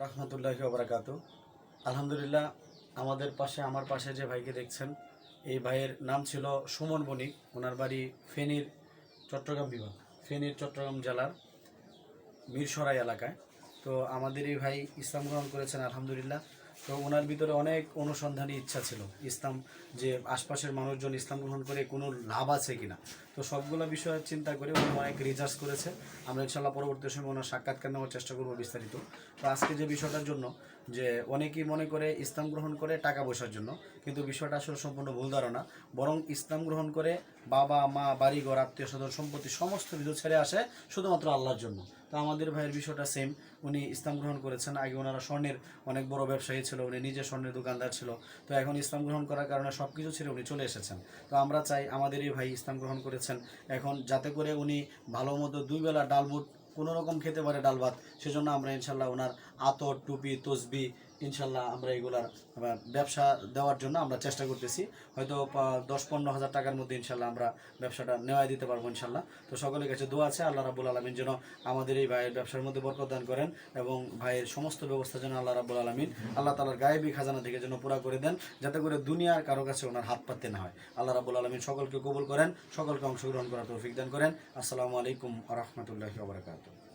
রহমতুল্লাহি ওয়া বারাকাতু। আলহামদুলিল্লাহ, আমার পাশে যে ভাইকে দেখছেন, এই ভাইয়ের নাম ছিল সুমন বণিক। ওনার বাড়ি ফেনীর চট্টগ্রাম বিভাগ, ফেনীর চট্টগ্রাম জেলার মিরসরাই এলাকায়। তো আমাদের এই ভাই ইসলাম গ্রহণ করেছেন আলহামদুলিল্লাহ। তো ওনার ভিতরে অনেক অনুসন্ধানী ইচ্ছা ছিল, ইসলাম যে আশপাশের মানুষজন ইসলাম গ্রহণ করে কোনো লাভ আছে কিনা। তো সবগুলো বিষয়ে চিন্তা করে উনি অনেক রিসার্চ করেছে। আমরা ইনশাল্লাহ পরবর্তী সময় ওনার সাক্ষাৎকার নেওয়ার চেষ্টা করবো বিস্তারিত। তো আজকে যে বিষয়টার জন্য, যে অনেকেই মনে করে ইসলাম গ্রহণ করে টাকা পয়সার জন্য, কিন্তু বিষয়টা আসলে সম্পূর্ণ ভুল ধারণা। বরং ইসলাম গ্রহণ করে বাবা মা, বাড়িঘর, আত্মীয় স্বজন, সম্পত্তি সমস্ত কিছু ছেড়ে আসে শুধুমাত্র আল্লাহর জন্য। তো আমাদের ভাইয়ের বিষয়টা সেম। উনি ইসলাম গ্রহণ করেছেন। আগে ওনারা স্বর্ণের অনেক বড় ব্যবসায়ী ছিল, উনি নিজে স্বর্ণের দোকানদার ছিল। তো এখন ইসলাম গ্রহণ করার কারণে সব কিছু ছেড়ে উনি চলে এসেছেন। তো আমরা চাই আমাদের এই ভাই ইসলাম গ্রহণ করেছেন এখন, যাতে করে উনি ভালো মতো দুই বেলা ডাল বুট কোনো রকম খেতে পারে, ডাল ভাত। সেজন্য আমরা ইনশাল্লাহ ওনার আতর, টুপি, তসবি ইনশাল্লাহ আমরা এগুলার ব্যবসা দেওয়ার জন্য আমরা চেষ্টা করতেছি। হয়তো 10-15 হাজার টাকার মধ্যে ইনশাল্লাহ আমরা ব্যবসাটা নেওয়া দিতে পারবো ইনশাল্লাহ। তো সকলের কাছে দোয়া আছে, আল্লাহ রাব্বুল আলামিন যেন আমাদের এই ভাইয়ের ব্যবসার মধ্যে বরকত দান করেন, এবং ভাইয়ের সমস্ত ব্যবস্থা যেন আল্লাহ রাব্বুল আলামিন আল্লাহ তাআলার গায়েবী খাজানা থেকে যেন পুরা করে দেন, যাতে করে দুনিয়ার কারো কাছে ওনার হাত পাততে না হয়। আল্লাহ রাব্বুল আলামিন সকলকে কবুল করেন, সকলকে অংশগ্রহণ করার তৌফিক দান করেন। আসসালামু আলাইকুম ওয়া রাহমাতুল্লাহি ওয়া বারাকাতুহু।